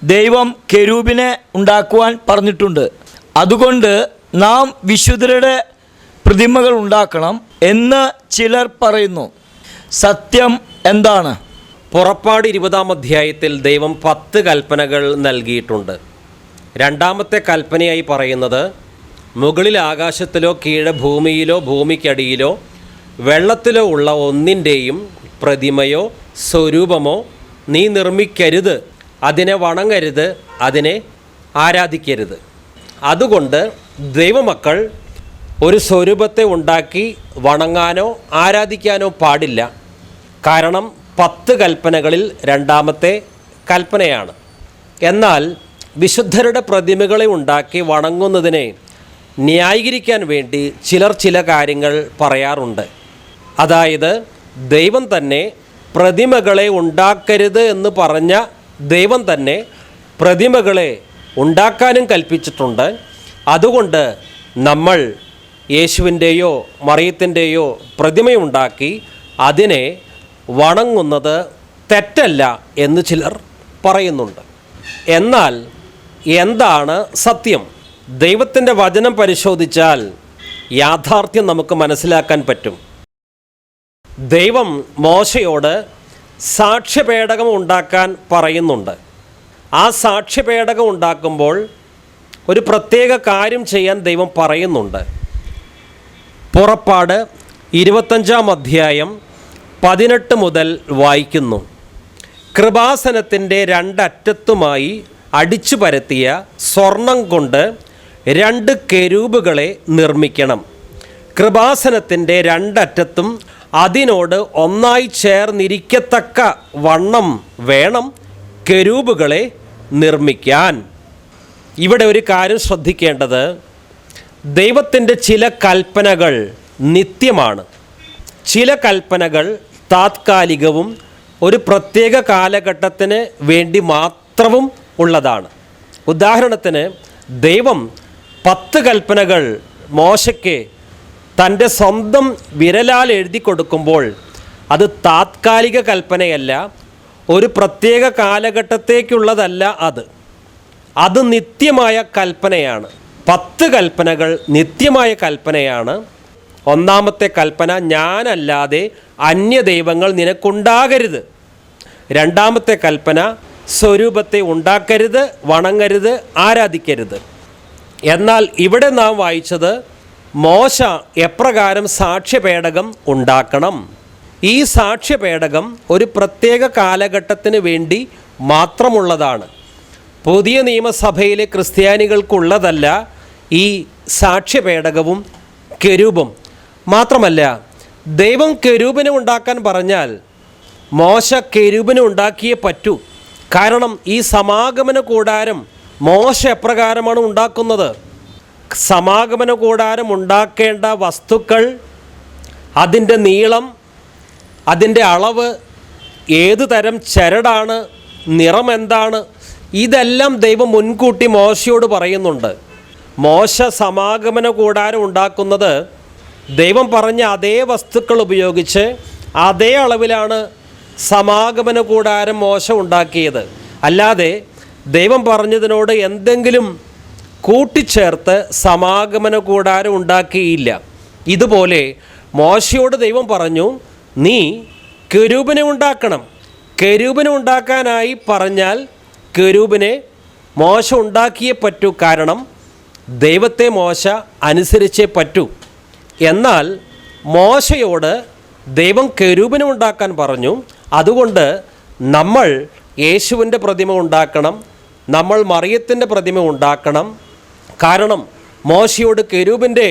ദൈവം കെരൂബിനെ ഉണ്ടാക്കുവാൻ പറഞ്ഞിട്ടുണ്ട്. അതുകൊണ്ട് നാം വിശുദ്ധരുടെ പ്രതിമകൾ ഉണ്ടാക്കണം എന്ന് ചിലർ പറയുന്നു. സത്യം എന്താണ്? പുറപ്പാട് 20-ാം അധ്യായത്തിൽ ദൈവം 10 കൽപ്പനകൾ നൽകിയിട്ടുണ്ട്. രണ്ടാമത്തെ കൽപ്പനയായി പറയുന്നത്, മുകളിൽ ആകാശത്തിലോ കീഴെ ഭൂമിയിലോ ഭൂമിക്കടിയിലോ വെള്ളത്തിലോ ഉള്ള ഒന്നിൻ്റെയും പ്രതിമയോ സ്വരൂപമോ നീ നിർമ്മിക്കരുത്, അതിനെ വണങ്ങരുത്, അതിനെ ആരാധിക്കരുത്. അതുകൊണ്ട് ദൈവമക്കൾ ഒരു സ്വരൂപത്തെ ഉണ്ടാക്കി വണങ്ങാനോ ആരാധിക്കാനോ പാടില്ല. കാരണം 10 കൽപ്പനകളിൽ രണ്ടാമത്തെ കൽപ്പനയാണ്. എന്നാൽ വിശുദ്ധരുടെ പ്രതിമകളെ ഉണ്ടാക്കി വണങ്ങുന്നതിനെ ന്യായീകരിക്കാൻ വേണ്ടി ചിലർ ചില കാര്യങ്ങൾ പറയാറുണ്ട്. അതായത് ദൈവം തന്നെ പ്രതിമകളെ ഉണ്ടാക്കരുത് എന്ന് പറഞ്ഞ ദൈവം തന്നെ പ്രതിമകളെ ഉണ്ടാക്കാനും കൽപ്പിച്ചിട്ടുണ്ട്. അതുകൊണ്ട് നമ്മൾ യേശുവിൻ്റെയോ മറിയത്തിൻ്റെയോ പ്രതിമയുണ്ടാക്കി അതിനെ വണങ്ങുന്നത് തെറ്റല്ല എന്ന് ചിലർ പറയുന്നുണ്ട്. എന്നാൽ എന്താണ് സത്യം? ദൈവത്തിൻ്റെ വചനം പരിശോധിച്ചാൽ യാഥാർത്ഥ്യം നമുക്ക് മനസ്സിലാക്കാൻ പറ്റും. ദൈവം മോശയോട് സാക്ഷ്യപേടകം ഉണ്ടാക്കാൻ പറയുന്നുണ്ട്. ആ സാക്ഷ്യപേടകം ഉണ്ടാക്കുമ്പോൾ ഒരു പ്രത്യേക കാര്യം ചെയ്യാൻ ദൈവം പറയുന്നുണ്ട്. പുറപ്പാട് 25-ാം അധ്യായം 18 മുതൽ വായിക്കുന്നു. കൃപാസനത്തിൻ്റെ 2 അറ്റത്തുമായി അടിച്ചു പരത്തിയ സ്വർണം കൊണ്ട് 2 കെരൂബുകളെ നിർമ്മിക്കണം. കൃപാസനത്തിൻ്റെ 2 അറ്റത്തും അതിനോട് ഒന്നായി ചേർന്നിരിക്കത്തക്ക വണ്ണം വേണം കെരൂബുകളെ നിർമ്മിക്കാൻ. ഇവിടെ ഒരു കാര്യം ശ്രദ്ധിക്കേണ്ടത്, ദൈവത്തിൻ്റെ ചില കൽപ്പനകൾ നിത്യമാണ്, ചില കൽപ്പനകൾ താത്കാലികവും ഒരു പ്രത്യേക കാലഘട്ടത്തിന് വേണ്ടി മാത്രവും ഉള്ളതാണ്. ഉദാഹരണത്തിന് ദൈവം 10 കൽപ്പനകൾ മോശയ്ക്ക് തൻ്റെ സ്വന്തം വിരലാൽ എഴുതി കൊടുക്കുമ്പോൾ അത് താത്കാലിക കൽപ്പനയല്ല, ഒരു പ്രത്യേക കാലഘട്ടത്തേക്കുള്ളതല്ല. അത് നിത്യമായ കൽപ്പനയാണ്. 10 കൽപ്പനകൾ നിത്യമായ കൽപ്പനയാണ്. ഒന്നാമത്തെ കൽപ്പന, ഞാനല്ലാതെ അന്യദൈവങ്ങൾ നിനക്കുണ്ടാകരുത്. രണ്ടാമത്തെ കൽപ്പന, സ്വരൂപത്തെ ഉണ്ടാക്കരുത്, വണങ്ങരുത്, ആരാധിക്കരുത്. എന്നാൽ ഇവിടെ നാം വായിച്ചത് മോശ എപ്രകാരം സാക്ഷ്യപേടകം ഉണ്ടാക്കണം. ഈ സാക്ഷ്യപേടകം ഒരു പ്രത്യേക കാലഘട്ടത്തിന് വേണ്ടി മാത്രമുള്ളതാണ്. പുതിയ നിയമസഭയിലെ ക്രിസ്ത്യാനികൾക്കുള്ളതല്ല ഈ സാക്ഷ്യപേടകവും കെരൂബും. മാത്രമല്ല, ദൈവം കെരൂബിനെ ഉണ്ടാക്കാൻ പറഞ്ഞാൽ മോശ കെരൂബിനെ ഉണ്ടാക്കിയേ പറ്റൂ. കാരണം ഈ സമാഗമന കൂടാരം മോശ എപ്രകാരമാണ് ഉണ്ടാക്കുന്നത്? സമാഗമന കൂടാരം ഉണ്ടാക്കേണ്ട വസ്തുക്കൾ, അതിൻ്റെ നീളം, അതിൻ്റെ അളവ്, ഏതു തരം ചരടാണ്, നിറം എന്താണ്, ഇതെല്ലാം ദൈവം മുൻകൂട്ടി മോശയോട് പറയുന്നുണ്ട്. മോശ സമാഗമന കൂടാരം ഉണ്ടാക്കുന്നത് ദൈവം പറഞ്ഞ അതേ വസ്തുക്കൾ ഉപയോഗിച്ച് അതേ അളവിലാണ് സമാഗമന കൂടാരം മോശ ഉണ്ടാക്കിയത്. അല്ലാതെ ദൈവം പറഞ്ഞതിനോട് എന്തെങ്കിലും കൂട്ടിച്ചേർത്ത് സമാഗമന കൂടാരം ഉണ്ടാക്കിയില്ല. ഇതുപോലെ മോശയോട് ദൈവം പറഞ്ഞു, നീ കെരൂബിനെ ഉണ്ടാക്കണം. കെരൂബിനെ ഉണ്ടാക്കാനായി പറഞ്ഞാൽ കെരൂബിനെ മോശ ഉണ്ടാക്കിയേ പറ്റൂ. കാരണം ദൈവത്തെ മോശ അനുസരിച്ചേ പറ്റൂ. എന്നാൽ മോശയോട് ദൈവം കെരൂബിനെ ഉണ്ടാക്കാൻ പറഞ്ഞു. അതുകൊണ്ട് നമ്മൾ യേശുവിൻ്റെ പ്രതിമ ഉണ്ടാക്കണം, നമ്മൾ മറിയത്തിൻ്റെ പ്രതിമ ഉണ്ടാക്കണം. കാരണം മോശയോട് കെരൂബിൻ്റെ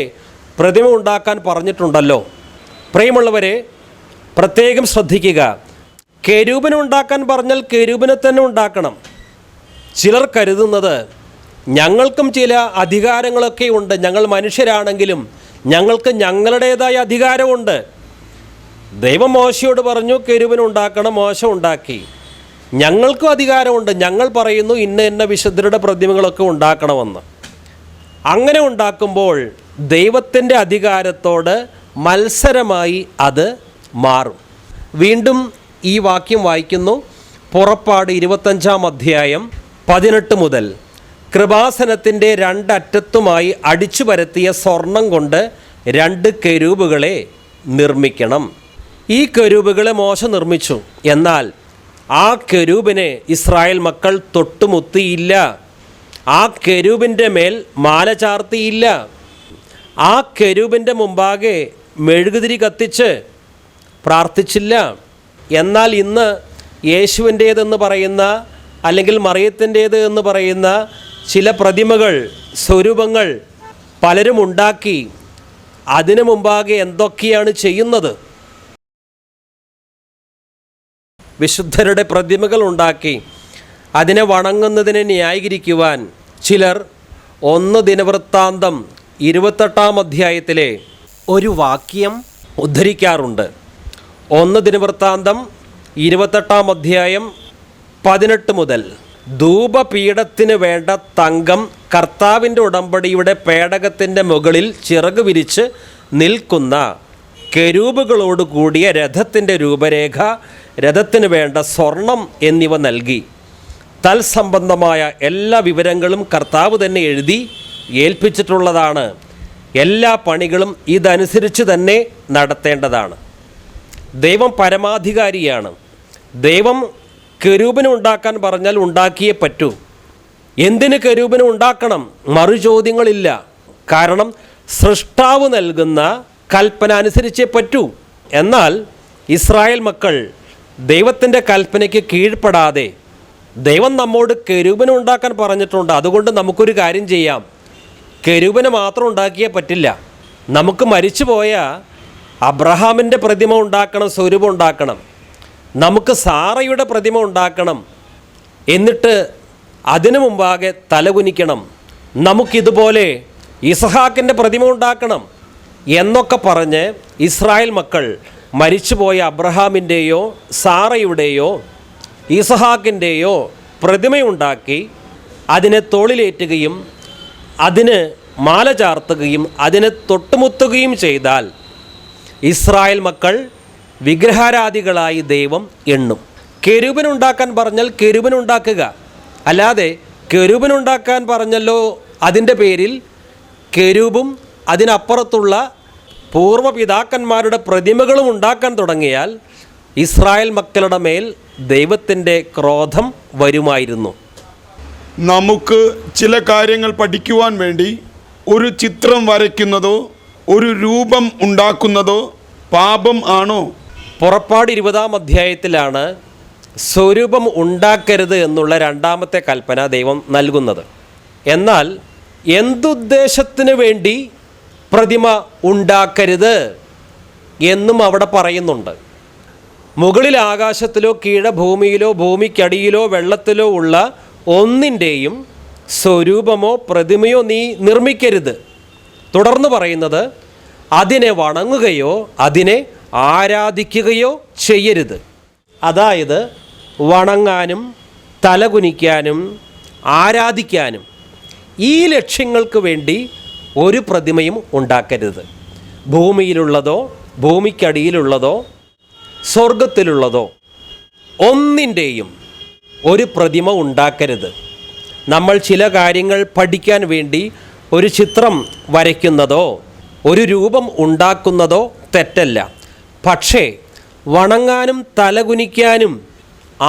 പ്രതിമ ഉണ്ടാക്കാൻ പറഞ്ഞിട്ടുണ്ടല്ലോ. പ്രിയമുള്ളവരെ, പ്രത്യേകം ശ്രദ്ധിക്കുക. കെരൂബിനെ ഉണ്ടാക്കാൻ പറഞ്ഞാൽ കെരൂബിനെ തന്നെ ഉണ്ടാക്കണം. ചിലർ കരുതുന്നത് ഞങ്ങൾക്കും ചില അധികാരങ്ങളൊക്കെ ഉണ്ട്, ഞങ്ങൾ മനുഷ്യരാണെങ്കിലും ഞങ്ങൾക്ക് ഞങ്ങളുടേതായ അധികാരമുണ്ട്. ദൈവം മോശയോട് പറഞ്ഞു കെരൂബിനെ ഉണ്ടാക്കണം, മോശ ഉണ്ടാക്കി. ഞങ്ങൾക്കും അധികാരമുണ്ട്, ഞങ്ങൾ പറയുന്നു ഇന്ന വിശുദ്ധരുടെ പ്രതിമകളൊക്കെ ഉണ്ടാക്കണമെന്ന്. അങ്ങനെ ഉണ്ടാക്കുമ്പോൾ ദൈവത്തിൻ്റെ അധികാരത്തോട് മത്സരമായി അത് മാറും. വീണ്ടും ഈ വാക്യം വായിക്കുന്നു. പുറപ്പാട് 25-ാം അധ്യായം 18 മുതൽ. കൃപാസനത്തിൻ്റെ രണ്ടറ്റത്തുമായി അടിച്ചു പരത്തിയ സ്വർണം കൊണ്ട് 2 കെരൂബുകളെ നിർമ്മിക്കണം. ഈ കെരൂബുകളെ മോശ നിർമ്മിച്ചു. എന്നാൽ ആ കെരൂബിനെ ഇസ്രായേൽ മക്കൾ തൊട്ടുമുത്തിയില്ല. ആ കെരൂബിൻ്റെ മേൽ മാല ചാർത്തിയില്ല. ആ കെരൂബിൻ്റെ മുമ്പാകെ മെഴുകുതിരി കത്തിച്ച് പ്രാർത്ഥിച്ചില്ല. എന്നാൽ ഇന്ന് യേശുവിൻ്റേതെന്ന് പറയുന്ന അല്ലെങ്കിൽ മറിയത്തിൻ്റേത് എന്ന് പറയുന്ന ചില പ്രതിമകൾ, സ്വരൂപങ്ങൾ പലരും ഉണ്ടാക്കി അതിനു മുമ്പാകെ എന്തൊക്കെയാണ് ചെയ്യുന്നത്? വിശുദ്ധരുടെ പ്രതിമകൾ ഉണ്ടാക്കി അതിനെ വണങ്ങുന്നതിനെ ന്യായീകരിക്കുവാൻ ചിലർ 1 ദിനവൃത്താന്തം 28-ാം അധ്യായത്തിലെ ഒരു വാക്യം ഉദ്ധരിക്കാറുണ്ട്. 1 ദിനവൃത്താന്തം 28-ാം അധ്യായം 18 മുതൽ. ധൂപപീഠത്തിന് വേണ്ട തങ്കം കർത്താവിൻ്റെ ഉടമ്പടിയുടെ പേടകത്തിൻ്റെ മുകളിൽ ചിറക് വിരിച്ച് നിൽക്കുന്ന കെരൂബുകളോട് കൂടിയ രഥത്തിൻ്റെ രൂപരേഖ, രഥത്തിന് വേണ്ട സ്വർണം എന്നിവ നൽകി. തൽസംബന്ധമായ എല്ലാ വിവരങ്ങളും കർത്താവ് തന്നെ എഴുതി ഏൽപ്പിച്ചിട്ടുള്ളതാണ്. എല്ലാ പണികളും ഇതനുസരിച്ച് തന്നെ നടത്തേണ്ടതാണ്. ദൈവം പരമാധികാരിയാണ്. ദൈവം കെരൂബിനെ ഉണ്ടാക്കാൻ പറഞ്ഞാൽ ഉണ്ടാക്കിയേ പറ്റൂ. എന്തിന് കെരൂബിനെ ഉണ്ടാക്കണം? മറുചോദ്യങ്ങളില്ല. കാരണം സൃഷ്ടാവ് നൽകുന്ന കൽപ്പന അനുസരിച്ചേ പറ്റൂ. എന്നാൽ ഇസ്രായേൽ മക്കൾ ദൈവത്തിൻ്റെ കൽപ്പനയ്ക്ക് കീഴ്പ്പെടാതെ, ദൈവം നമ്മോട് കെരൂബിനെ ഉണ്ടാക്കാൻ പറഞ്ഞിട്ടുണ്ട്, അതുകൊണ്ട് നമുക്കൊരു കാര്യം ചെയ്യാം, കെരൂബിനെ മാത്രം ഉണ്ടാക്കിയേ പറ്റില്ല, നമുക്ക് മരിച്ചുപോയ അബ്രഹാമിൻ്റെ പ്രതിമ ഉണ്ടാക്കണം, സ്വരൂപം ഉണ്ടാക്കണം, നമുക്ക് സാറയുടെ പ്രതിമ ഉണ്ടാക്കണം, എന്നിട്ട് അതിനു മുമ്പാകെ തലകുനിക്കണം, നമുക്കിതുപോലെ ഇസഹാക്കിൻ്റെ പ്രതിമ ഉണ്ടാക്കണം എന്നൊക്കെ പറഞ്ഞ് ഇസ്രായേൽ മക്കൾ മരിച്ചുപോയ അബ്രഹാമിൻ്റെയോ സാറയുടെയോ ഇസഹാക്കിൻ്റെയോ പ്രതിമയുണ്ടാക്കി അതിനെ തോളിലേറ്റുകയും അതിന് മാല ചാർത്തുകയും അതിനെ തൊട്ടുമുത്തുകയും ചെയ്താൽ ഇസ്രായേൽ മക്കൾ വിഗ്രഹാരാധികളായി ദൈവം എണ്ണും. കെരൂബിനുണ്ടാക്കാൻ പറഞ്ഞാൽ കെരൂബിനുണ്ടാക്കുക, അല്ലാതെ കെരൂബിനുണ്ടാക്കാൻ പറഞ്ഞല്ലോ അതിൻ്റെ പേരിൽ കെരൂബും അതിനപ്പുറത്തുള്ള പൂർവ്വപിതാക്കന്മാരുടെ പ്രതിമകളും ഉണ്ടാക്കാൻ തുടങ്ങിയാൽ ഇസ്രായേൽ മക്കളുടെ മേൽ ദൈവത്തിൻ്റെ ക്രോധം വരുമായിരുന്നു. നമുക്ക് ചില കാര്യങ്ങൾ പഠിക്കുവാൻ വേണ്ടി ഒരു ചിത്രം വരയ്ക്കുന്നതോ ഒരു രൂപം ഉണ്ടാക്കുന്നതോ പാപം ആണോ? പുറപ്പാട് 20-ാം അധ്യായത്തിലാണ് സ്വരൂപം ഉണ്ടാക്കരുത് എന്നുള്ള 2ാമത്തെ കൽപ്പന ദൈവം നൽകുന്നത്. എന്നാൽ എന്തുദ്ദേശത്തിന് വേണ്ടി പ്രതിമ ഉണ്ടാക്കരുത് എന്നും അവിടെ പറയുന്നുണ്ട്. മുകളിൽ ആകാശത്തിലോ കീഴെ ഭൂമിയിലോ ഭൂമിക്കടിയിലോ വെള്ളത്തിലോ ഉള്ള ഒന്നിൻ്റെയും സ്വരൂപമോ പ്രതിമയോ നീ നിർമ്മിക്കരുത്. തുടർന്ന് പറയുന്നത് അതിനെ വണങ്ങുകയോ അതിനെ ആരാധിക്കുകയോ ചെയ്യരുത്. അതായത് വണങ്ങാനും തലകുനിക്കാനും ആരാധിക്കാനും ഈ ലക്ഷ്യങ്ങൾക്ക് വേണ്ടി ഒരു പ്രതിമയും ഉണ്ടാക്കരുത്. ഭൂമിയിലുള്ളതോ ഭൂമിക്കടിയിലുള്ളതോ സ്വർഗത്തിലുള്ളതോ ഒന്നിൻ്റെയും ഒരു പ്രതിമ ഉണ്ടാക്കരുത്. നമ്മൾ ചില കാര്യങ്ങൾ പഠിക്കാൻ വേണ്ടി ഒരു ചിത്രം വരയ്ക്കുന്നതോ ഒരു രൂപം ഉണ്ടാക്കുന്നതോ തെറ്റല്ല. പക്ഷേ വണങ്ങാനും തലകുനിക്കാനും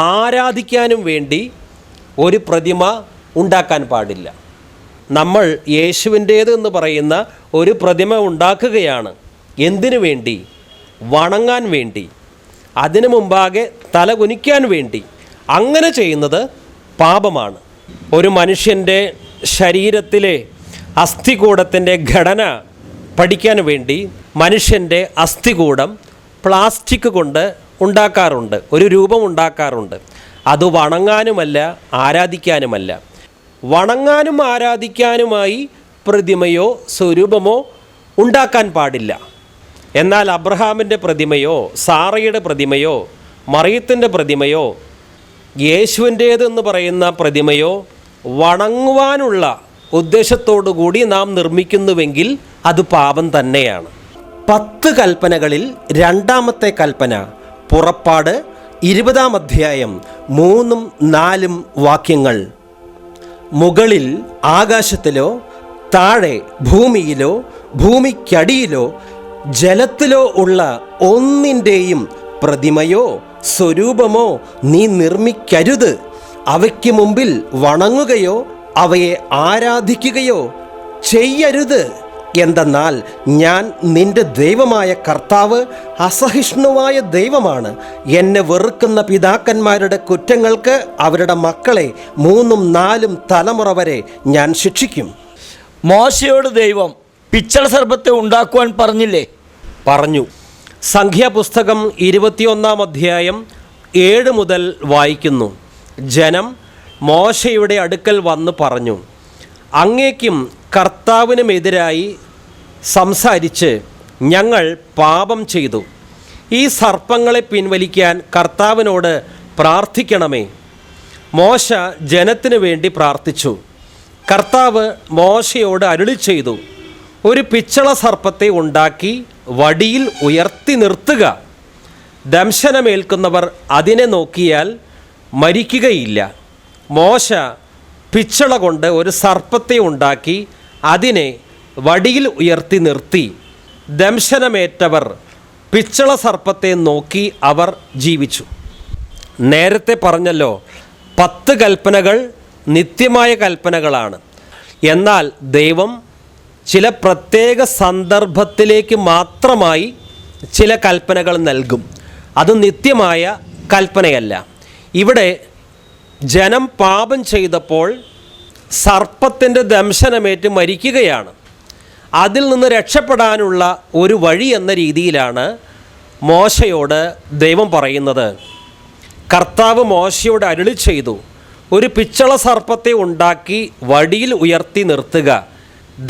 ആരാധിക്കാനും വേണ്ടി ഒരു പ്രതിമ ഉണ്ടാക്കാൻ പാടില്ല. നമ്മൾ യേശുവിൻ്റേത് എന്ന് പറയുന്ന ഒരു പ്രതിമ ഉണ്ടാക്കുകയാണ്. എന്തിനു വേണ്ടി? വണങ്ങാൻ വേണ്ടി, അതിനു മുമ്പാകെ തലകുനിക്കാൻ വേണ്ടി. അങ്ങനെ ചെയ്യുന്നത് പാപമാണ്. ഒരു മനുഷ്യൻ്റെ ശരീരത്തിലെ അസ്ഥികൂടത്തിൻ്റെ ഘടന പഠിക്കാൻ വേണ്ടി മനുഷ്യൻ്റെ അസ്ഥികൂടം പ്ലാസ്റ്റിക് കൊണ്ട് ഉണ്ടാക്കാറുണ്ട്, ഒരു രൂപം ഉണ്ടാക്കാറുണ്ട്. അത് വണങ്ങാനുമല്ല ആരാധിക്കാനുമല്ല. വണങ്ങാനും ആരാധിക്കാനുമായി പ്രതിമയോ സ്വരൂപമോ ഉണ്ടാക്കാൻ പാടില്ല. എന്നാൽ അബ്രഹാമിൻ്റെ പ്രതിമയോ സാറയുടെ പ്രതിമയോ മറിയത്തിൻ്റെ പ്രതിമയോ യേശുവിൻ്റേതെന്ന് പറയുന്ന പ്രതിമയോ വണങ്ങുവാനുള്ള ഉദ്ദേശത്തോടു കൂടി നാം നിർമ്മിക്കുന്നുവെങ്കിൽ അത് പാപം തന്നെയാണ്. 10 കൽപ്പനകളിൽ 2ാമത്തെ കൽപ്പന പുറപ്പാട് 20-ാം അധ്യായം 3-4 വാക്യങ്ങൾ. മുകളിൽ ആകാശത്തിലോ താഴെ ഭൂമിയിലോ ഭൂമിക്കടിയിലോ ജലത്തിലോ ഉള്ള ഒന്നിൻ്റെയും പ്രതിമയോ സ്വരൂപമോ നീ നിർമ്മിക്കരുത്. അവയ്ക്ക് മുമ്പിൽ വണങ്ങുകയോ അവയെ ആരാധിക്കുകയോ ചെയ്യരുത്. എന്തെന്നാൽ ഞാൻ നിന്റെ ദൈവമായ കർത്താവ് അസഹിഷ്ണുവായ ദൈവമാണ്. എന്നെ വെറുക്കുന്ന പിതാക്കന്മാരുടെ കുറ്റങ്ങൾക്ക് അവരുടെ മക്കളെ 3-4 തലമുറ വരെ ഞാൻ ശിക്ഷിക്കും. മോശയോട് ദൈവം പിച്ചള സർപ്പത്തെ ഉണ്ടാക്കുവാൻ പറഞ്ഞില്ലേ? പറഞ്ഞു. സംഖ്യാപുസ്തകം 21-ാം അധ്യായം 7 മുതൽ വായിക്കുന്നു. ജനം മോശയുടെ അടുക്കൽ വന്ന് പറഞ്ഞു, അങ്ങേക്കും കർത്താവിനുമെതിരായി സംസാരിച്ച് ഞങ്ങൾ പാപം ചെയ്തു. ഈ സർപ്പങ്ങളെ പിൻവലിക്കാൻ കർത്താവിനോട് പ്രാർത്ഥിക്കണമേ. മോശ ജനത്തിനു വേണ്ടി പ്രാർത്ഥിച്ചു. കർത്താവ് മോശയോട് അരുളി ചെയ്തു, ഒരു പിച്ചള സർപ്പത്തെ ഉണ്ടാക്കി വടിയിൽ ഉയർത്തി നിർത്തുക. ദംശനമേൽക്കുന്നവർ അതിനെ നോക്കിയാൽ മരിക്കുകയില്ല. മോശ പിച്ചള കൊണ്ട് ഒരു സർപ്പത്തെ ഉണ്ടാക്കി അതിനെ വടിയിൽ ഉയർത്തി നിർത്തി. ദംശനമേറ്റവർ പിച്ചള സർപ്പത്തെ നോക്കി അവർ ജീവിച്ചു. നേരത്തെ പറഞ്ഞല്ലോ, 10 കൽപ്പനകൾ നിത്യമായ കൽപ്പനകളാണ്. എന്നാൽ ദൈവം ചില പ്രത്യേക സന്ദർഭത്തിലേക്ക് മാത്രമായി ചില കൽപ്പനകൾ നൽകും. അത് നിത്യമായ കൽപ്പനയല്ല. ഇവിടെ ജനം പാപം ചെയ്തപ്പോൾ സർപ്പത്തിൻ്റെ ദംശനമേറ്റ് മരിക്കുകയാണ്. അതിൽ നിന്ന് രക്ഷപ്പെടാനുള്ള ഒരു വഴി എന്ന രീതിയിലാണ് മോശയോട് ദൈവം പറയുന്നത്. കർത്താവ് മോശയോട് അരുളി ചെയ്തു, ഒരു പിച്ചള സർപ്പത്തെ ഉണ്ടാക്കി വടിയിൽ ഉയർത്തി നിർത്തുക.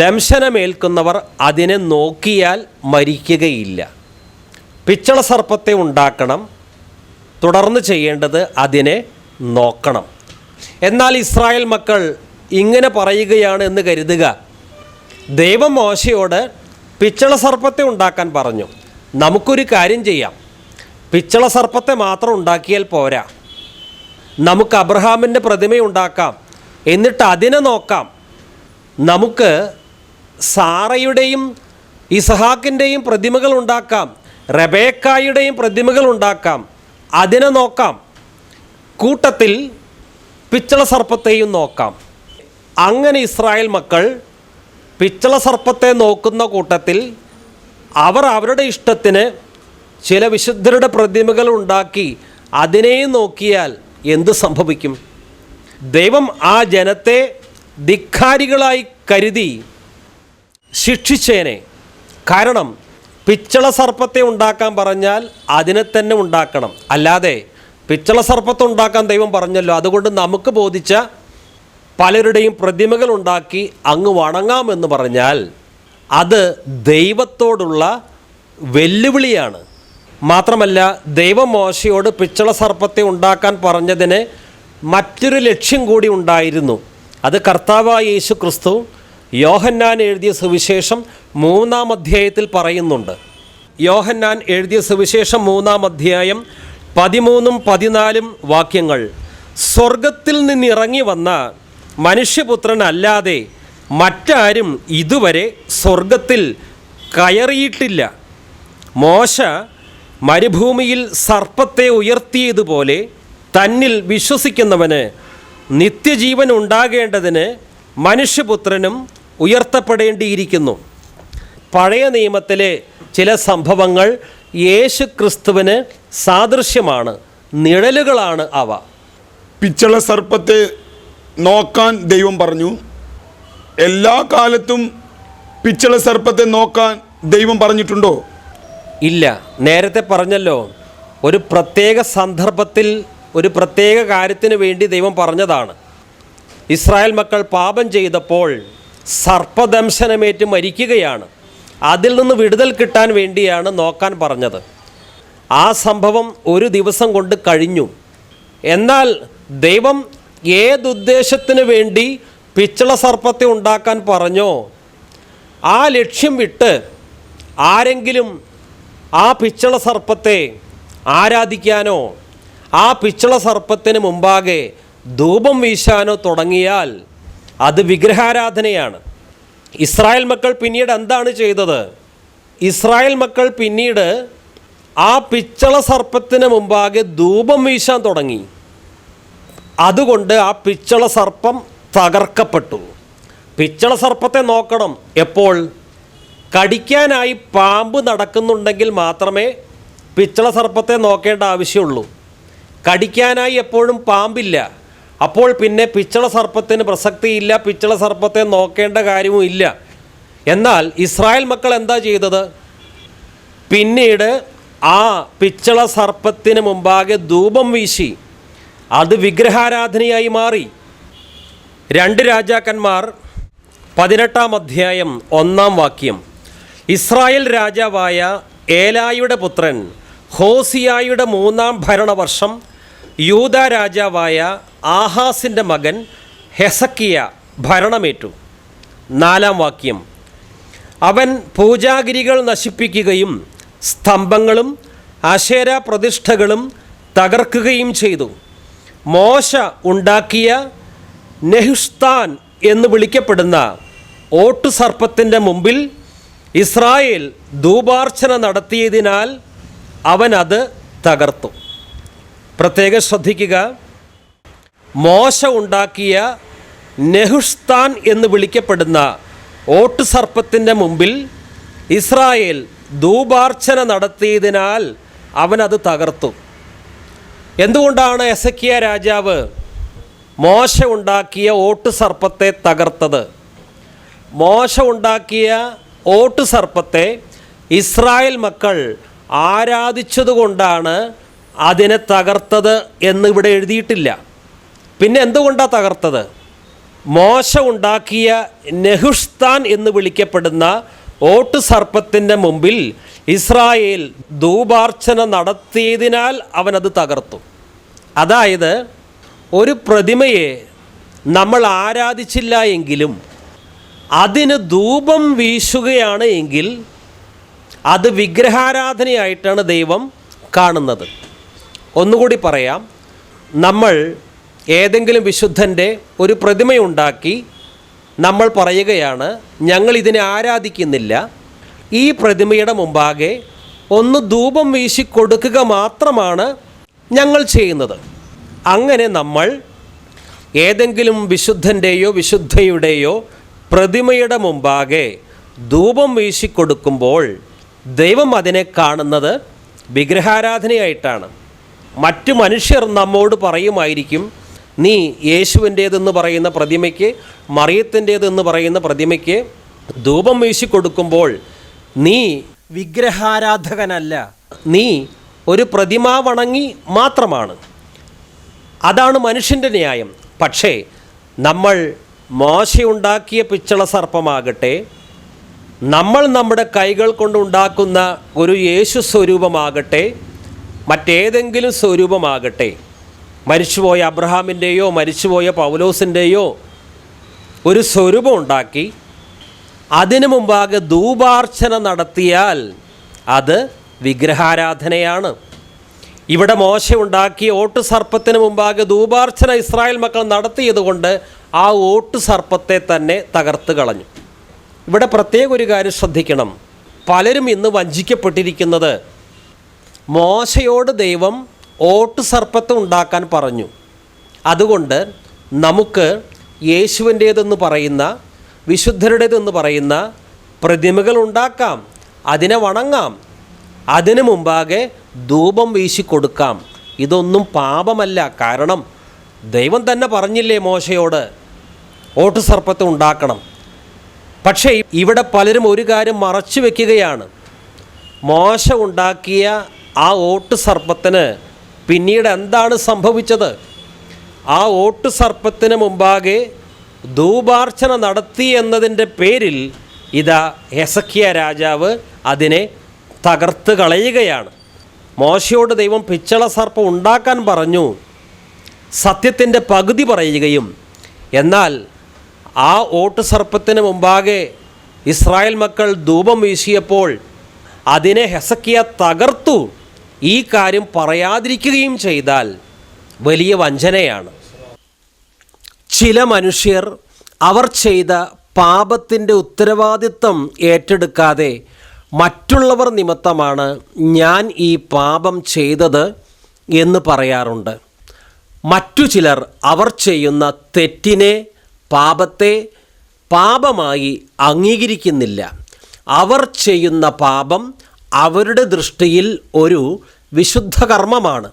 ദംശനമേൽക്കുന്നവർ അതിനെ നോക്കിയാൽ മരിക്കുകയില്ല. പിച്ചള സർപ്പത്തെ ഉണ്ടാക്കണം, തുടർന്ന് ചെയ്യേണ്ടത് അതിനെ നോക്കണം. എന്നാൽ ഇസ്രായേൽ മക്കൾ ഇങ്ങനെ പറയുകയാണ് എന്ന് കരുതുക. ദൈവം മോശയോട് പിച്ചള സർപ്പത്തെ ഉണ്ടാക്കാൻ പറഞ്ഞു. നമുക്കൊരു കാര്യം ചെയ്യാം, പിച്ചള സർപ്പത്തെ മാത്രം ഉണ്ടാക്കിയാൽ പോരാ, നമുക്ക് അബ്രഹാമിൻ്റെ പ്രതിമയുണ്ടാക്കാം, എന്നിട്ട് അതിനെ നോക്കാം. നമുക്ക് സാറയുടെയും ഇസഹാക്കിൻ്റെയും പ്രതിമകൾ ഉണ്ടാക്കാം, റെബേക്കായുടെയും പ്രതിമകൾ ഉണ്ടാക്കാം, അതിനെ നോക്കാം. കൂട്ടത്തിൽ പിച്ചള സർപ്പത്തെയും നോക്കാം. അങ്ങനെ ഇസ്രായേൽ മക്കൾ പിച്ചള സർപ്പത്തെ നോക്കുന്ന കൂട്ടത്തിൽ അവർ അവരുടെ ഇഷ്ടത്തിന് ചില വിശുദ്ധരുടെ പ്രതിമകൾ ഉണ്ടാക്കി അതിനെയും നോക്കിയാൽ എന്ത് സംഭവിക്കും? ദൈവം ആ ജനത്തെ ധിക്കാരികളായി കരുതി ശിക്ഷിച്ചേനെ. കാരണം പിച്ചള സർപ്പത്തെ ഉണ്ടാക്കാൻ പറഞ്ഞാൽ അതിനെ തന്നെ ഉണ്ടാക്കണം. അല്ലാതെ പിച്ചള സർപ്പത്തെ ഉണ്ടാക്കാൻ ദൈവം പറഞ്ഞല്ലോ, അതുകൊണ്ട് നമുക്ക് ബോധിച്ച പലരുടെയും പ്രതിമകൾ ഉണ്ടാക്കി അങ്ങ് വണങ്ങാമെന്ന് പറഞ്ഞാൽ അത് ദൈവത്തോടുള്ള വെല്ലുവിളിയാണ്. മാത്രമല്ല, ദൈവം മോശയോട് പിച്ചള സർപ്പത്തെ ഉണ്ടാക്കാൻ പറഞ്ഞതിന് മറ്റൊരു ലക്ഷ്യം കൂടി ഉണ്ടായിരുന്നു. അത് കർത്താവായ യേശു ക്രിസ്തു യോഹന്നാൻ എഴുതിയ സുവിശേഷം 3-ാം അധ്യായത്തിൽ പറയുന്നുണ്ട്. യോഹന്നാൻ എഴുതിയ സുവിശേഷം 3-ാം അധ്യായം 13-14 വാക്യങ്ങൾ. സ്വർഗത്തിൽ നിന്നിറങ്ങി വന്ന മനുഷ്യപുത്രനല്ലാതെ മറ്റാരും ഇതുവരെ സ്വർഗത്തിൽ കയറിയിട്ടില്ല. മോശ മരുഭൂമിയിൽ സർപ്പത്തെ ഉയർത്തിയതുപോലെ തന്നിൽ വിശ്വസിക്കുന്നവന് നിത്യജീവൻ ഉണ്ടാകേണ്ടതിന് മനുഷ്യപുത്രനും ഉയർത്തപ്പെടേണ്ടിയിരിക്കുന്നു. പഴയ നിയമത്തിലെ ചില സംഭവങ്ങൾ യേശു ക്രിസ്തുവിന് സാദൃശ്യമാണ്, നിഴലുകളാണ് അവ. പിച്ചള സർപ്പത്തെ നോക്കാൻ ദൈവം പറഞ്ഞു. എല്ലാ കാലത്തും പിച്ചള സർപ്പത്തെ നോക്കാൻ ദൈവം പറഞ്ഞിട്ടുണ്ടോ? ഇല്ല. നേരത്തെ പറഞ്ഞല്ലോ, ഒരു പ്രത്യേക സന്ദർഭത്തിൽ ഒരു പ്രത്യേക കാര്യത്തിന് വേണ്ടി ദൈവം പറഞ്ഞതാണ്. ഇസ്രായേൽ മക്കൾ പാപം ചെയ്തപ്പോൾ സർപ്പദംശനമേറ്റ് മരിക്കുകയാണ്. അതിൽ നിന്ന് വിടുതൽ കിട്ടാൻ വേണ്ടിയാണ് നോക്കാൻ പറഞ്ഞത്. ആ സംഭവം ഒരു ദിവസം കൊണ്ട് കഴിഞ്ഞു. എന്നാൽ ദൈവം ഏതുദ്ദേശത്തിന് വേണ്ടി പിച്ചള സർപ്പത്തെ ഉണ്ടാക്കാൻ പറഞ്ഞോ ആ ലക്ഷ്യം വിട്ട് ആരെങ്കിലും ആ പിച്ചള സർപ്പത്തെ ആരാധിക്കാനോ ആ പിച്ചള സർപ്പത്തിന് മുമ്പാകെ ധൂപം വീശാനോ തുടങ്ങിയാൽ അത് വിഗ്രഹാരാധനയാണ്. ഇസ്രായേൽ മക്കൾ പിന്നീട് എന്താണ് ചെയ്തത്? ഇസ്രായേൽ മക്കൾ പിന്നീട് ആ പിച്ചള സർപ്പത്തിന് മുമ്പാകെ ധൂപം വീശാൻ തുടങ്ങി. അതുകൊണ്ട് ആ പിച്ചള സർപ്പം തകർക്കപ്പെട്ടു. പിച്ചള സർപ്പത്തെ നോക്കണം. എപ്പോൾ? കടിക്കാനായി പാമ്പ് നടക്കുന്നുണ്ടെങ്കിൽ മാത്രമേ പിച്ചള സർപ്പത്തെ നോക്കേണ്ട ആവശ്യമുള്ളൂ. കടിക്കാനായി എപ്പോഴും പാമ്പില്ല. അപ്പോൾ പിന്നെ പിച്ചള സർപ്പത്തിന് പ്രസക്തിയില്ല, പിച്ചള സർപ്പത്തെ നോക്കേണ്ട കാര്യവും ഇല്ല. എന്നാൽ ഇസ്രായേൽ മക്കൾ എന്താ ചെയ്തത്? പിന്നീട് ആ പിച്ചള സർപ്പത്തിന് മുമ്പാകെ ധൂപം വീശി. അത് വിഗ്രഹാരാധനയായി മാറി. 2 രാജാക്കന്മാർ 18-ാം അധ്യായം 1-ാം വാക്യം. ഇസ്രായേൽ രാജാവായ ഏലായുടെ പുത്രൻ ഹോസിയായുടെ 3-ാം ഭരണവർഷം യൂദ രാജാവായ ആഹാസിൻ്റെ മകൻ ഹെസക്കിയ ഭരണമേറ്റു. 4-ാം വാക്യം. അവൻ പൂജാഗിരികൾ നശിപ്പിക്കുകയും സ്തംഭങ്ങളും അശേര പ്രതിഷ്ഠകളും തകർക്കുകയും ചെയ്തു. മോശ ഉണ്ടാക്കിയ നെഹുഷ്താൻ എന്ന് വിളിക്കപ്പെടുന്ന ഓട്ടുസർപ്പത്തിൻ്റെ മുമ്പിൽ ഇസ്രായേൽ ധൂപാർച്ചന നടത്തിയതിനാൽ അവൻ അത് തകർത്തു. പ്രത്യേകം ശ്രദ്ധിക്കുക, മോശ ഉണ്ടാക്കിയ നെഹുഷ്താൻ എന്ന് വിളിക്കപ്പെടുന്ന ഓട്ടുസർപ്പത്തിൻ്റെ മുമ്പിൽ ഇസ്രായേൽ ധൂപാർച്ചന നടത്തിയതിനാൽ അവനത് തകർത്തു. എന്തുകൊണ്ടാണ് ഹെസക്കിയ രാജാവ് മോശ ഉണ്ടാക്കിയ ഓട്ടുസർപ്പത്തെ തകർത്തത്? മോശ ഉണ്ടാക്കിയ ഓട്ടുസർപ്പത്തെ ഇസ്രായേൽ മക്കൾ ആരാധിച്ചതുകൊണ്ടാണ് അതിനെ തകർത്തത് എന്ന് ഇവിടെ എഴുതിയിട്ടില്ല. പിന്നെ എന്തുകൊണ്ടാണ് തകർത്തത്? മോശ ഉണ്ടാക്കിയ നെഹുഷ്താൻ എന്ന് വിളിക്കപ്പെടുന്ന ഓട്ടുസർപ്പത്തിൻ്റെ മുമ്പിൽ ഇസ്രായേൽ ധൂപാർച്ചന നടത്തിയതിനാൽ അവനത് തകർത്തു. അതായത് ഒരു പ്രതിമയെ നമ്മൾ ആരാധിച്ചില്ല എങ്കിലും അതിന് ധൂപം വീശുകയാണ് എങ്കിൽ അത് വിഗ്രഹാരാധനയായിട്ടാണ് ദൈവം കാണുന്നത്. ഒന്നുകൂടി പറയാം, നമ്മൾ ഏതെങ്കിലും വിശുദ്ധൻ്റെ ഒരു പ്രതിമയുണ്ടാക്കി നമ്മൾ പറയുകയാണ് ഞങ്ങൾ ഇതിനെ ആരാധിക്കുന്നില്ല, ഈ പ്രതിമയുടെ മുമ്പാകെ ഒന്ന് ധൂപം വീശി കൊടുക്കുക മാത്രമാണ് ഞങ്ങൾ ചെയ്യുന്നത്. അങ്ങനെ നമ്മൾ ഏതെങ്കിലും വിശുദ്ധൻ്റെയോ വിശുദ്ധയുടെയോ പ്രതിമയുടെ മുമ്പാകെ ധൂപം വീശിക്കൊടുക്കുമ്പോൾ ദൈവം അതിനെ കാണുന്നത് വിഗ്രഹാരാധനയായിട്ടാണ്. മറ്റു മനുഷ്യർ നമ്മോട് പറയുമായിരിക്കും, നീ യേശുവിൻ്റേതെന്ന് പറയുന്ന പ്രതിമയ്ക്ക്, മറിയത്തിൻ്റേതെന്ന് പറയുന്ന പ്രതിമയ്ക്ക് ധൂപം വീശിക്കൊടുക്കുമ്പോൾ നീ വിഗ്രഹാരാധകനല്ല, നീ ഒരു പ്രതിമാ വണങ്ങി മാത്രമാണ്. അതാണ് മനുഷ്യൻ്റെ ന്യായം. പക്ഷേ നമ്മൾ മോശയുണ്ടാക്കിയ പിച്ചള സർപ്പമാകട്ടെ, നമ്മൾ നമ്മുടെ കൈകൾ കൊണ്ടുണ്ടാക്കുന്ന ഒരു യേശു സ്വരൂപമാകട്ടെ, മറ്റേതെങ്കിലും സ്വരൂപമാകട്ടെ, മരിച്ചുപോയ അബ്രഹാമിൻ്റെയോ മരിച്ചുപോയ പൗലോസിൻ്റെയോ ഒരു സ്വരൂപം ഉണ്ടാക്കി അതിനു മുമ്പാകെ ധൂപാർച്ചന നടത്തിയാൽ അത് വിഗ്രഹാരാധനയാണ്. ഇവിടെ മോശ ഉണ്ടാക്കിയ ഓട്ടുസർപ്പത്തിന് മുമ്പാകെ ധൂപാർച്ചന ഇസ്രായേൽ മക്കൾ നടത്തിയതുകൊണ്ട് ആ ഓട്ടുസർപ്പത്തെ തന്നെ തകർത്ത് കളഞ്ഞു. ഇവിടെ പ്രത്യേക ഒരു കാര്യം ശ്രദ്ധിക്കണം. പലരും ഇന്ന് വഞ്ചിക്കപ്പെട്ടിരിക്കുന്നത്, മോശയോട് ദൈവം ഓട്ടുസർപ്പത്തെ ഉണ്ടാക്കാൻ പറഞ്ഞു, അതുകൊണ്ട് നമുക്ക് യേശുവിൻ്റേതെന്ന് പറയുന്ന വിശുദ്ധരുടേതെന്ന് പറയുന്ന പ്രതിമകൾ ഉണ്ടാക്കാം, അതിനെ വണങ്ങാം, അതിനു മുമ്പാകെ ധൂപം വീശിക്കൊടുക്കാം. ഇതൊന്നും പാപമല്ല. കാരണം ദൈവം തന്നെ പറഞ്ഞില്ലേ മോശയോട് ഓട്ടുസർപ്പത്തെ ഉണ്ടാക്കണം. പക്ഷേ ഇവിടെ പലരും ഒരു കാര്യം മറച്ചു വയ്ക്കുകയാണ്. മോശ ഉണ്ടാക്കിയ ആ ഓട്ടുസർപ്പത്തിന് പിന്നീട് എന്താണ് സംഭവിച്ചത്? ആ ഓട്ടുസർപ്പത്തിന് മുമ്പാകെ ധൂപാർച്ചന നടത്തി എന്നതിൻ്റെ പേരിൽ ഇതാ ഹെസക്കിയ രാജാവ് അതിനെ തകർത്ത് കളയുകയാണ്. മോശയോട് ദൈവം പിച്ചള സർപ്പം ഉണ്ടാക്കാൻ പറഞ്ഞു, സത്യത്തിൻ്റെ പകുതി പറയുകയും എന്നാൽ ആ ഓട്ടുസർപ്പത്തിന് മുമ്പാകെ ഇസ്രായേൽ മക്കൾ ധൂപം വീശിയപ്പോൾ അതിനെ ഹെസക്കിയ തകർത്തു ഈ കാര്യം പറയാതിരിക്കുകയും ചെയ്താൽ വലിയ വഞ്ചനയാണ്. ചില മനുഷ്യർ അവർ ചെയ്ത പാപത്തിൻ്റെ ഉത്തരവാദിത്വം ഏറ്റെടുക്കാതെ മറ്റുള്ളവർ നിമിത്തമാണ് ഞാൻ ഈ പാപം ചെയ്തത് എന്ന് പറയാറുണ്ട്. മറ്റു ചിലർ അവർ ചെയ്യുന്ന തെറ്റിനെ, പാപത്തെ പാപമായി അംഗീകരിക്കുന്നില്ല. അവർ ചെയ്യുന്ന പാപം അവരുടെ ദൃഷ്ടിയിൽ ഒരു വിശുദ്ധ കർമ്മമാണ്.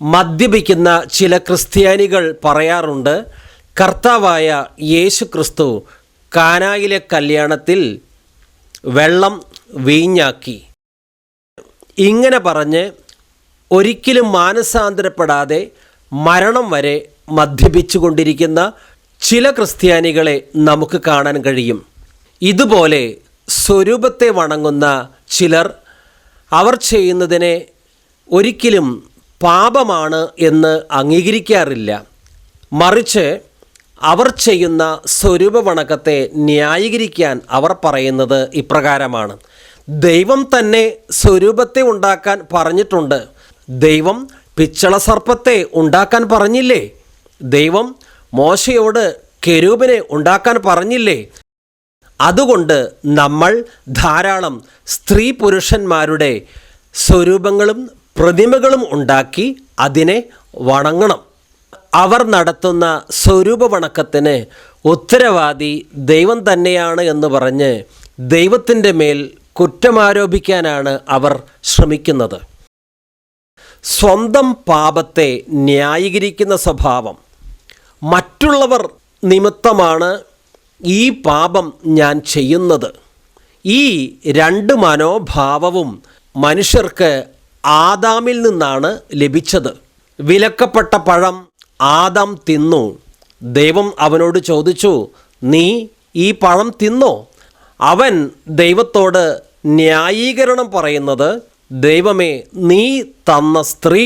മദ്യപിക്കുന്ന ചില ക്രിസ്ത്യാനികൾ പറയാറുണ്ട്, കർത്താവായ യേശു ക്രിസ്തു കാനായിലെ കല്യാണത്തിൽ വെള്ളം വീഞ്ഞാക്കി. ഇങ്ങനെ പറഞ്ഞ് ഒരിക്കലും മാനസാന്തരപ്പെടാതെ മരണം വരെ മദ്യപിച്ചു കൊണ്ടിരിക്കുന്ന ചില ക്രിസ്ത്യാനികളെ നമുക്ക് കാണാൻ കഴിയും. ഇതുപോലെ സ്വരൂപത്തെ വണങ്ങുന്ന ചിലർ അവർ ചെയ്യുന്നതിനെ ഒരിക്കലും പാപമാണ് എന്ന് അംഗീകരിക്കാറില്ല. മറിച്ച് അവർ ചെയ്യുന്ന സ്വരൂപ വണക്കത്തെ ന്യായീകരിക്കാൻ അവർ പറയുന്നത് ഇപ്രകാരമാണ്: ദൈവം തന്നെ സ്വരൂപത്തെ ഉണ്ടാക്കാൻ പറഞ്ഞിട്ടുണ്ട്. ദൈവം പിച്ചള സർപ്പത്തെ ഉണ്ടാക്കാൻ പറഞ്ഞില്ലേ? ദൈവം മോശയോട് കെരൂബിനെ ഉണ്ടാക്കാൻ പറഞ്ഞില്ലേ? അതുകൊണ്ട് നമ്മൾ ധാരാളം സ്ത്രീ പുരുഷന്മാരുടെ സ്വരൂപങ്ങളും പ്രതിമകളും ഉണ്ടാക്കി അതിനെ വണങ്ങണം. അവർ നടത്തുന്ന സ്വരൂപ വണക്കത്തിന് ഉത്തരവാദി ദൈവം തന്നെയാണ് എന്ന് പറഞ്ഞ് ദൈവത്തിൻ്റെ മേൽ കുറ്റമാരോപിക്കാനാണ് അവർ ശ്രമിക്കുന്നത്. സ്വന്തം പാപത്തെ ന്യായീകരിക്കുന്ന സ്വഭാവം, മറ്റുള്ളവർ നിമിത്തമാണ് ഈ പാപം ഞാൻ ചെയ്യുന്നത്, ഈ രണ്ട് മനോഭാവവും മനുഷ്യർക്ക് ആദാമിൽ നിന്നാണ് ലഭിച്ചത്. വിലക്കപ്പെട്ട പഴം ആദാം തിന്നു. ദൈവം അവനോട് ചോദിച്ചു, നീ ഈ പഴം തിന്നോ? അവൻ ദൈവത്തോട് ന്യായീകരണം പറയുന്നത്, ദൈവമേ, നീ തന്ന സ്ത്രീ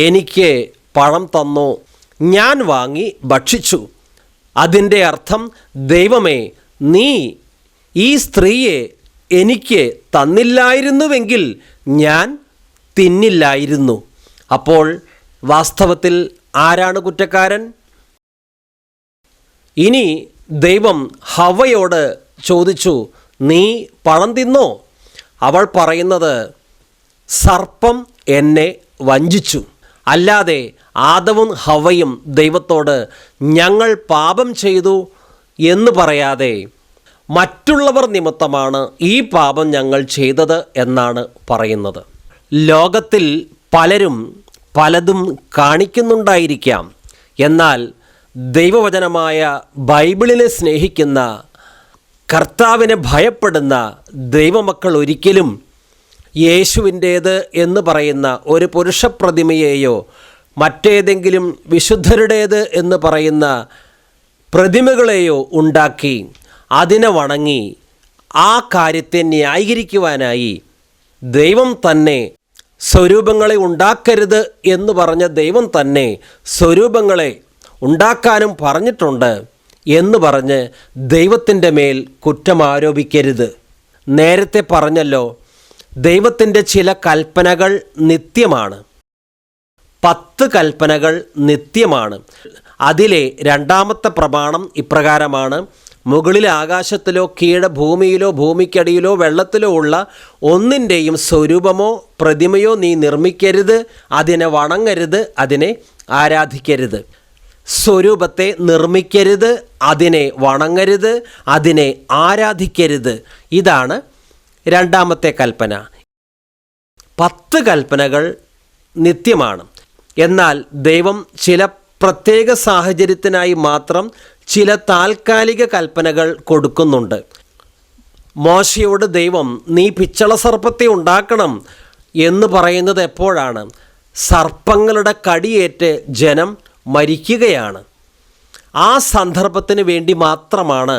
എനിക്ക് പഴം തന്നു, ഞാൻ വാങ്ങി ഭക്ഷിച്ചു. അതിൻ്റെ അർത്ഥം, ദൈവമേ, നീ ഈ സ്ത്രീയെ എനിക്ക് തന്നില്ലായിരുന്നുവെങ്കിൽ ഞാൻ തിന്നില്ലായിരുന്നു. അപ്പോൾ വാസ്തവത്തിൽ ആരാണ് കുറ്റക്കാരൻ? ഇനി ദൈവം ഹവ്വയോട് ചോദിച്ചു, നീ പഴം തിന്നോ? അവൾ പറയുന്നത്, സർപ്പം എന്നെ വഞ്ചിച്ചു. അല്ലാതെ ആദവും ഹവ്വയും ദൈവത്തോട് ഞങ്ങൾ പാപം ചെയ്തു എന്ന് പറയാതെ മറ്റുള്ളവർ നിമിത്തമാണ് ഈ പാപം ഞങ്ങൾ ചെയ്തത് എന്നാണ് പറയുന്നത്. ലോകത്തിൽ പലരും പലതും കാണിക്കുന്നുണ്ടായിരിക്കാം. എന്നാൽ ദൈവവചനമായ ബൈബിളിനെ സ്നേഹിക്കുന്ന, കർത്താവിനെ ഭയപ്പെടുന്ന ദൈവമക്കൾ ഒരിക്കലും യേശുവിൻ്റേത് എന്ന് പറയുന്ന ഒരു പുരുഷപ്രതിമയെയോ മറ്റേതെങ്കിലും വിശുദ്ധരുടേത് എന്ന് പറയുന്ന പ്രതിമകളെയോ ഉണ്ടാക്കി അതിനെ വണങ്ങി ആ കാര്യത്തെ ന്യായീകരിക്കുവാനായി ദൈവം തന്നെ സ്വരൂപങ്ങളെ ഉണ്ടാക്കരുത് എന്ന് പറഞ്ഞ ദൈവം തന്നെ സ്വരൂപങ്ങളെ ഉണ്ടാക്കാനും പറഞ്ഞിട്ടുണ്ട് എന്ന് പറഞ്ഞ് ദൈവത്തിൻ്റെ മേൽ കുറ്റമാരോപിക്കരുത്. നേരത്തെ പറഞ്ഞല്ലോ, ദൈവത്തിൻ്റെ ചില കൽപ്പനകൾ നിത്യമാണ്. 10 കൽപ്പനകൾ നിത്യമാണ്. അതിലെ രണ്ടാമത്തെ പ്രമാണം ഇപ്രകാരമാണ്: മുകളിലെ ആകാശത്തിലോ കീഴെ ഭൂമിയിലോ ഭൂമിക്കടിയിലോ വെള്ളത്തിലോ ഉള്ള ഒന്നിൻ്റെയും സ്വരൂപമോ പ്രതിമയോ നീ നിർമ്മിക്കരുത്, അതിനെ വണങ്ങരുത്, അതിനെ ആരാധിക്കരുത്. സ്വരൂപത്തെ നിർമ്മിക്കരുത്, അതിനെ വണങ്ങരുത്, അതിനെ ആരാധിക്കരുത്. ഇതാണ് രണ്ടാമത്തെ കൽപ്പന. 10 കൽപ്പനകൾ നിത്യമാണ്. എന്നാൽ ദൈവം ചില പ്രത്യേക സാഹചര്യത്തിനായി മാത്രം ചില താൽക്കാലിക കൽപ്പനകൾ കൊടുക്കുന്നുണ്ട്. മോശയോട് ദൈവം നീ പിച്ചള സർപ്പത്തെ ഉണ്ടാക്കണം എന്ന് പറയുന്നത് എപ്പോഴാണ്? സർപ്പങ്ങളുടെ കടിയേറ്റ് ജനം മരിക്കുകയാണ്. ആ സന്ദർഭത്തിന് വേണ്ടി മാത്രമാണ്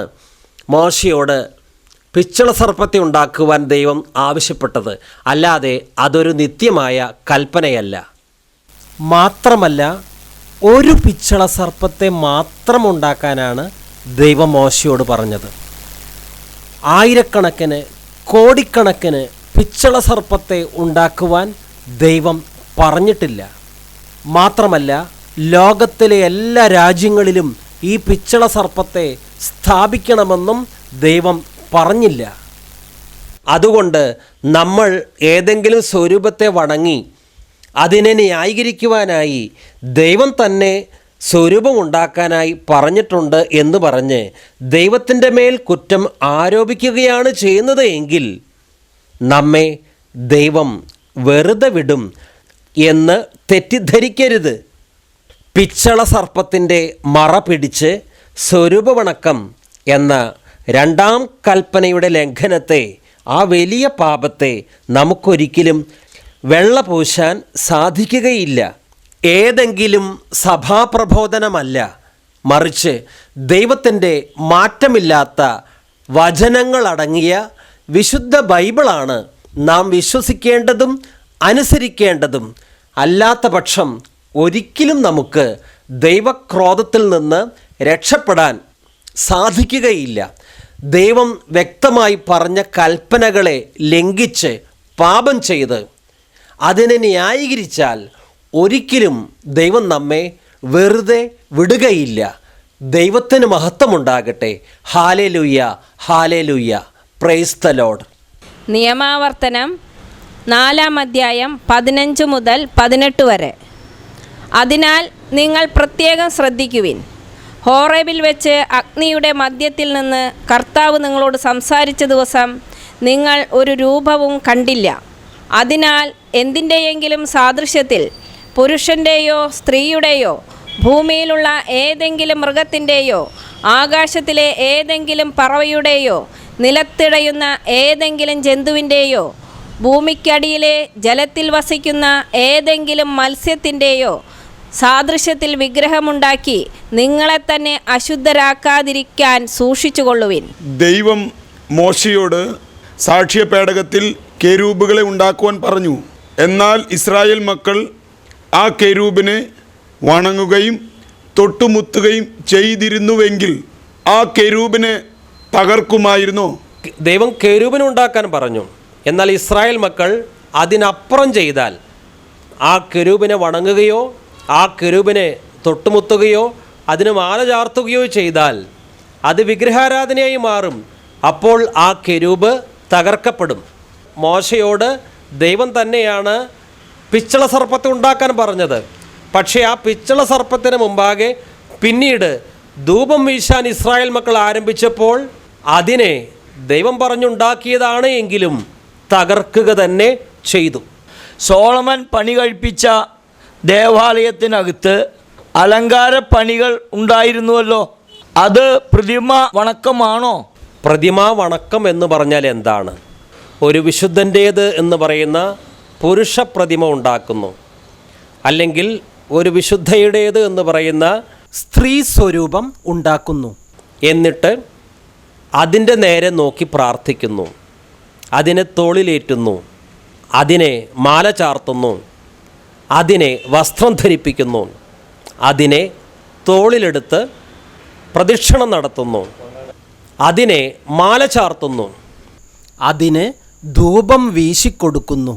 മോശയോട് പിച്ചള സർപ്പത്തെ ഉണ്ടാക്കുവാൻ ദൈവം ആവശ്യപ്പെട്ടത്. അല്ലാതെ അതൊരു നിത്യമായ കൽപ്പനയല്ല. മാത്രമല്ല, ഒരു പിച്ചള സർപ്പത്തെ മാത്രം ഉണ്ടാക്കാനാണ് ദൈവം മോശയോട് പറഞ്ഞത്. ആയിരക്കണക്കിന് കോടിക്കണക്കിന് പിച്ചള സർപ്പത്തെ ഉണ്ടാക്കുവാൻ ദൈവം പറഞ്ഞിട്ടില്ല. മാത്രമല്ല ലോകത്തിലെ എല്ലാ രാജ്യങ്ങളിലും ഈ പിച്ചള സർപ്പത്തെ സ്ഥാപിക്കണമെന്നും ദൈവം പറഞ്ഞില്ല. അതുകൊണ്ട് നമ്മൾ ഏതെങ്കിലും സ്വരൂപത്തെ വണങ്ങി അതിനെ ന്യായീകരിക്കുവാനായി ദൈവം തന്നെ സ്വരൂപമുണ്ടാക്കാനായി പറഞ്ഞിട്ടുണ്ട് എന്ന് പറഞ്ഞ് ദൈവത്തിൻ്റെ മേൽ കുറ്റം ആരോപിക്കുകയാണ് ചെയ്യുന്നത് എങ്കിൽ നമ്മെ ദൈവം വെറുതെ വിടും എന്ന് തെറ്റിദ്ധരിക്കരുത്. പിച്ചള സർപ്പത്തിൻ്റെ മറ പിടിച്ച് സ്വരൂപവണക്കം എന്ന രണ്ടാം കൽപ്പനയുടെ ലംഘനത്തെ, ആ വലിയ പാപത്തെ നമുക്കൊരിക്കലും വെള്ളപൂശാൻ സാധിക്കുകയില്ല. ഏതെങ്കിലും സഭാപ്രബോധനമല്ല, മറിച്ച് ദൈവത്തിൻ്റെ മാറ്റമില്ലാത്ത വചനങ്ങളടങ്ങിയ വിശുദ്ധ ബൈബിളാണ് നാം വിശ്വസിക്കേണ്ടതും അനുസരിക്കേണ്ടതും. അല്ലാത്ത പക്ഷം ഒരിക്കലും നമുക്ക് ദൈവക്രോധത്തിൽ നിന്ന് രക്ഷപ്പെടാൻ സാധിക്കുകയില്ല. ദൈവം വ്യക്തമായി പറഞ്ഞ കൽപ്പനകളെ ലംഘിച്ച് പാപം ചെയ്ത് അതിനെ ന്യായീകരിച്ചാൽ ഒരിക്കലും ദൈവം നമ്മെ വെറുതെ വിടുകയില്ല. ദൈവത്തിന് മഹത്വമുണ്ടാകട്ടെ. Hallelujah, hallelujah. Praise the lord. നിയമാവർത്തനം 4-ാം അധ്യായം 15 മുതൽ 18 വരെ. അതിനാൽ നിങ്ങൾ പ്രത്യേകം ശ്രദ്ധിക്കുവിൻ. ഹോറേബിൽ വെച്ച് അഗ്നിയുടെ മധ്യത്തിൽ നിന്ന് കർത്താവ് നിങ്ങളോട് സംസാരിച്ച ദിവസം നിങ്ങൾ ഒരു രൂപവും കണ്ടില്ല. അതിനാൽ എന്തിൻ്റെയെങ്കിലും സാദൃശ്യത്തിൽ പുരുഷൻ്റെയോ സ്ത്രീയുടെയോ ഭൂമിയിലുള്ള ഏതെങ്കിലും മൃഗത്തിൻ്റെയോ ആകാശത്തിലെ ഏതെങ്കിലും പറവയുടെയോ നിലത്തിടയുന്ന ഏതെങ്കിലും ജന്തുവിൻ്റെയോ ഭൂമിക്കടിയിലെ ജലത്തിൽ വസിക്കുന്ന ഏതെങ്കിലും മത്സ്യത്തിൻ്റെയോ സാദൃശ്യത്തിൽ വിഗ്രഹമുണ്ടാക്കി നിങ്ങളെ തന്നെ അശുദ്ധരാക്കാതിരിക്കാൻ സൂക്ഷിച്ചുകൊള്ളുവിൻ. ദൈവം മോശയോട് സാക്ഷ്യപേടകത്തിൽ കെരൂബുകളെ ഉണ്ടാക്കുവാൻ പറഞ്ഞു. എന്നാൽ ഇസ്രായേൽ മക്കൾ ആ കെരൂബിനെ വണങ്ങുകയും തൊട്ടുമുത്തുകയും ചെയ്തിരുന്നുവെങ്കിൽ ആ കെരൂബിനെ തകർക്കുമായിരുന്നു. ദൈവം കെരൂബിനെ ഉണ്ടാക്കാൻ പറഞ്ഞു. എന്നാൽ ഇസ്രായേൽ മക്കൾ അതിനപ്പുറം ചെയ്താൽ, ആ കെരൂബിനെ വണങ്ങുകയോ ആ കെരൂബിനെ തൊട്ടുമുത്തുകയോ അതിന് മാല ചാർത്തുകയോ ചെയ്താൽ അത് വിഗ്രഹാരാധനയായി മാറും. അപ്പോൾ ആ കെരൂബ് തകർക്കപ്പെടും. മോശയോട് ദൈവം തന്നെയാണ് പിച്ചള സർപ്പത്തെ ഉണ്ടാക്കാൻ പറഞ്ഞത്. പക്ഷേ ആ പിച്ചള സർപ്പത്തിന് മുമ്പാകെ പിന്നീട് ധൂപം വീശാൻ ഇസ്രായേൽ മക്കൾ ആരംഭിച്ചപ്പോൾ അതിനെ ദൈവം പറഞ്ഞുണ്ടാക്കിയതാണ് എങ്കിലും തകർക്കുക തന്നെ ചെയ്തു. സോളമൻ പണി കഴിപ്പിച്ച ദേവാലയത്തിനകത്ത് അലങ്കാര പണികൾ ഉണ്ടായിരുന്നുവല്ലോ. അത് പ്രതിമ വണക്കമാണോ? പ്രതിമാ വണക്കം എന്ന് പറഞ്ഞാൽ എന്താണ്? ഒരു വിശുദ്ധൻ്റേത് എന്ന് പറയുന്ന പുരുഷ പ്രതിമ ഉണ്ടാക്കുന്നു, അല്ലെങ്കിൽ ഒരു വിശുദ്ധയുടേത് എന്ന് പറയുന്ന സ്ത്രീ സ്വരൂപം ഉണ്ടാക്കുന്നു. എന്നിട്ട് അതിൻ്റെ നേരെ നോക്കി പ്രാർത്ഥിക്കുന്നു, അതിനെ തോളിലേറ്റുന്നു, അതിനെ മാല ചാർത്തുന്നു, അതിനെ വസ്ത്രം ധരിപ്പിക്കുന്നു, അതിനെ തോളിലെടുത്ത് പ്രദക്ഷിണം നടത്തുന്നു, അതിനെ മാല ചാർത്തുന്നു, അതിന് ധൂപം വീശിക്കൊടുക്കുന്നു,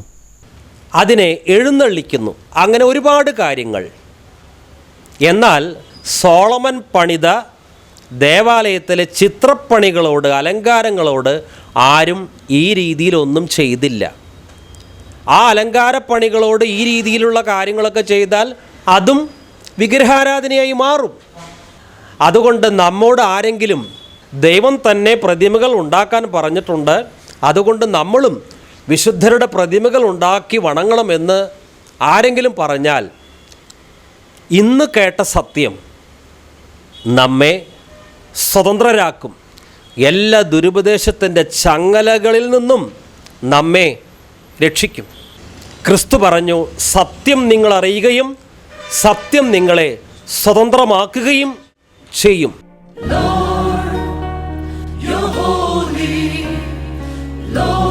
അതിനെ എഴുന്നള്ളിക്കുന്നു. അങ്ങനെ ഒരുപാട് കാര്യങ്ങൾ. എന്നാൽ സോളമൻ പണിത ദേവാലയത്തിലെ ചിത്രപ്പണികളോട്, അലങ്കാരങ്ങളോട് ആരും ഈ രീതിയിലൊന്നും ചെയ്തില്ല. ആ അലങ്കാരപ്പണികളോട് ഈ രീതിയിലുള്ള കാര്യങ്ങളൊക്കെ ചെയ്താൽ അതും വിഗ്രഹാരാധനയായി മാറും. അതുകൊണ്ട് നമ്മോട് ആരെങ്കിലും ദൈവം തന്നെ പ്രതിമകൾ ഉണ്ടാക്കാൻ പറഞ്ഞിട്ടുണ്ട്, അതുകൊണ്ട് നമ്മളും വിശുദ്ധരുടെ പ്രതിമകൾ ഉണ്ടാക്കി വണങ്ങണമെന്ന് ആരെങ്കിലും പറഞ്ഞാൽ, ഇന്ന് കേട്ട സത്യം നമ്മെ സ്വതന്ത്രരാക്കും. എല്ലാ ദുരുപദേശത്തിൻ്റെ ചങ്ങലകളിൽ നിന്നും നമ്മെ രക്ഷിക്കും. ക്രിസ്തു പറഞ്ഞു, സത്യം നിങ്ങൾ അറിയുകയും സത്യം നിങ്ങളെ സ്വതന്ത്രമാക്കുകയും ചെയ്യും.